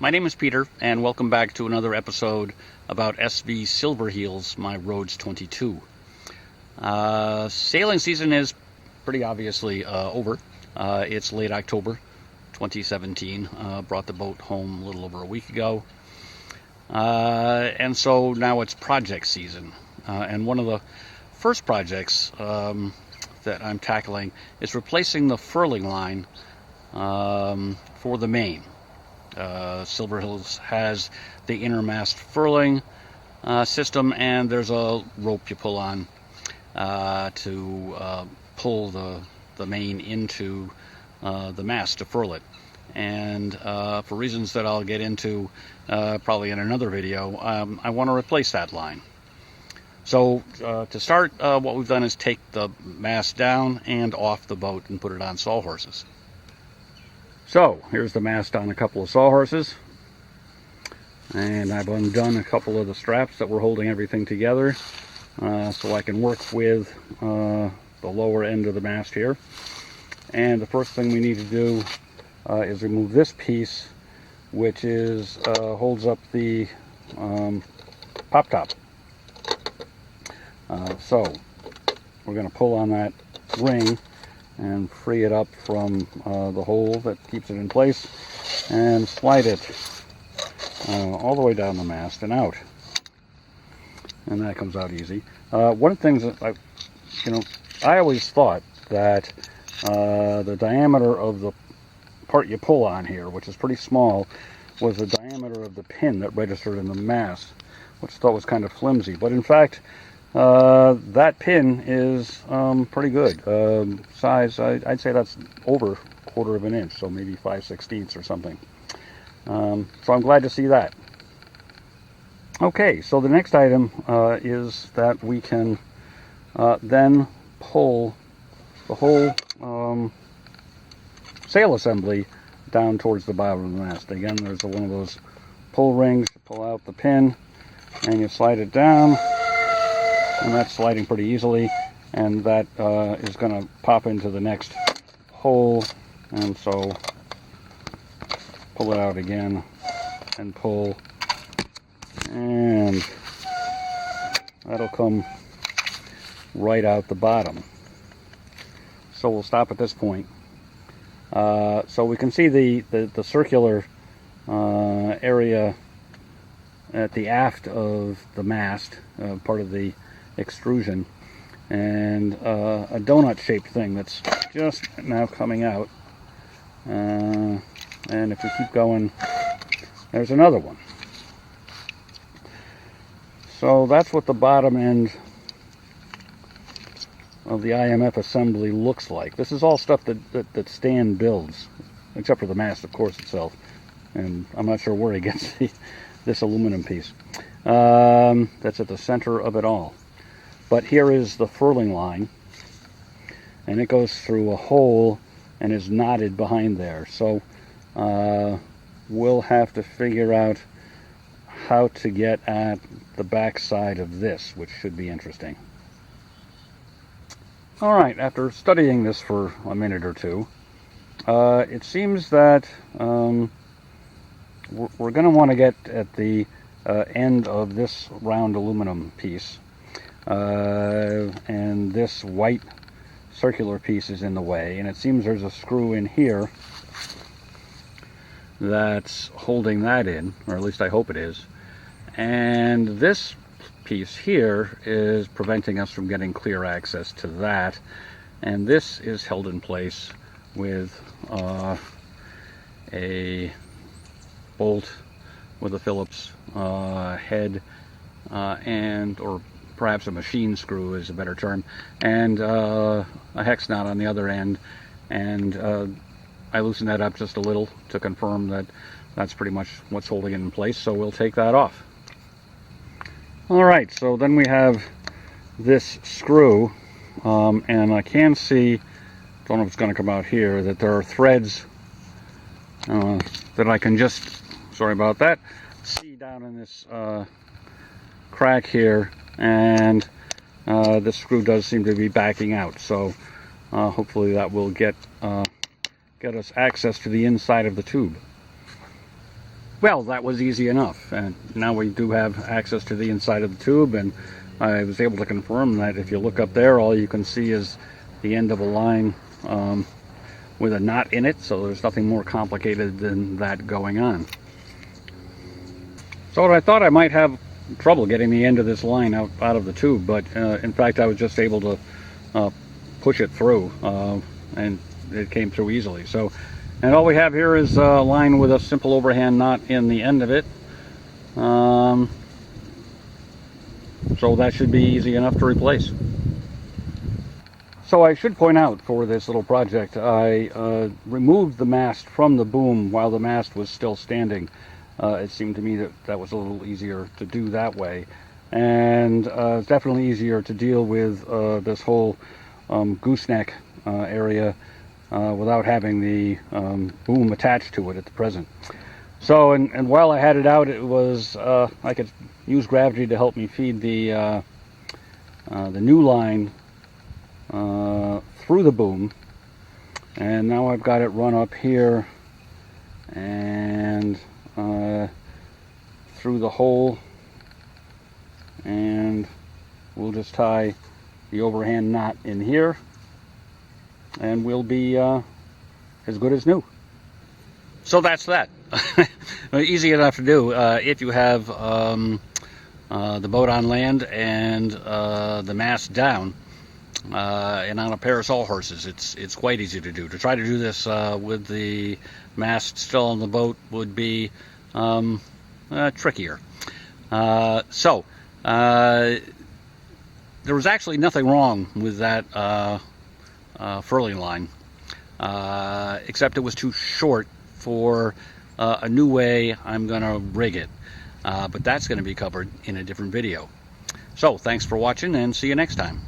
My name is Peter, and welcome back to another episode about SV Silverheels, my Rhodes 22. Sailing season is pretty obviously over. It's late October 2017. Brought the boat home a little over a week ago. And so now it's project season. And one of the first projects that I'm tackling is replacing the furling line for the main. Silverheels has the innermast furling system, and there's a rope you pull on to pull the main into the mast to furl it. And for reasons that I'll get into probably in another video, I want to replace that line. So to start, what we've done is take the mast down and off the boat and put it on sawhorses. So here's the mast on a couple of sawhorses, and I've undone a couple of the straps that were holding everything together so I can work with the lower end of the mast here. And the first thing we need to do is remove this piece, which is holds up the pop top. So we're going to pull on that ring and free it up from the hole that keeps it in place, and slide it all the way down the mast and out. And that comes out easy. One of the things that I always thought that the diameter of the part you pull on here, which is pretty small, was the diameter of the pin that registered in the mast, which I thought was kind of flimsy. But in fact, that pin is pretty good. Size, I'd say that's over 1/4 of an inch, so maybe 5/16 or something. So I'm glad to see that. Okay, so the next item is that we can then pull the whole sail assembly down towards the bottom of the mast. Again, there's one of those pull rings. You pull out the pin and you slide it down, and that's sliding pretty easily, and that is going to pop into the next hole. And so pull it out again and pull, and that'll come right out the bottom. So we'll stop at this point. So we can see the circular area at the aft of the mast, part of the extrusion, and a donut shaped thing that's just now coming out, and if we keep going, there's another one. So that's what the bottom end of the IMF assembly looks like. This is all stuff that Stan builds, except for the mast, of course, itself, and I'm not sure where he gets this aluminum piece that's at the center of it all. But here is the furling line, and it goes through a hole and is knotted behind there. So we'll have to figure out how to get at the back side of this, which should be interesting. All right, after studying this for a minute or two, it seems that we're going to want to get at the end of this round aluminum piece. And this white circular piece is in the way, and it seems there's a screw in here that's holding that in, or at least I hope it is. And this piece here is preventing us from getting clear access to that, and this is held in place with a bolt with a Phillips head, or perhaps a machine screw is a better term, and a hex knot on the other end. And I loosened that up just a little to confirm that that's pretty much what's holding it in place, so we'll take that off. Alright, so then we have this screw, and I can see, don't know if it's going to come out here, that there are threads that I can just, sorry about that, see down in this crack here, and this screw does seem to be backing out, so hopefully that will get us access to the inside of the tube. Well, that was easy enough, and now we do have access to the inside of the tube, and I was able to confirm that if you look up there, all you can see is the end of a line with a knot in it, so there's nothing more complicated than that going on. So I thought I might have trouble getting the end of this line out of the tube, but in fact I was just able to push it through, and it came through easily. So, and all we have here is a line with a simple overhand knot in the end of it. So that should be easy enough to replace. So I should point out for this little project, I removed the mast from the boom while the mast was still standing. It seemed to me that that was a little easier to do that way, and it's definitely easier to deal with this whole gooseneck area without having the boom attached to it at the present. So, and while I had it out, it was I could use gravity to help me feed the new line through the boom, and now I've got it run up here and through the hole, and we'll just tie the overhand knot in here, and we'll be as good as new. So that's that. Easy enough to do if you have the boat on land and the mast down and on a pair of sawhorses. It's quite easy to do. To try to do this with the mast still on the boat would be trickier. So there was actually nothing wrong with that furling line, except it was too short for a new way I'm going to rig it. But that's going to be covered in a different video. So thanks for watching, and see you next time.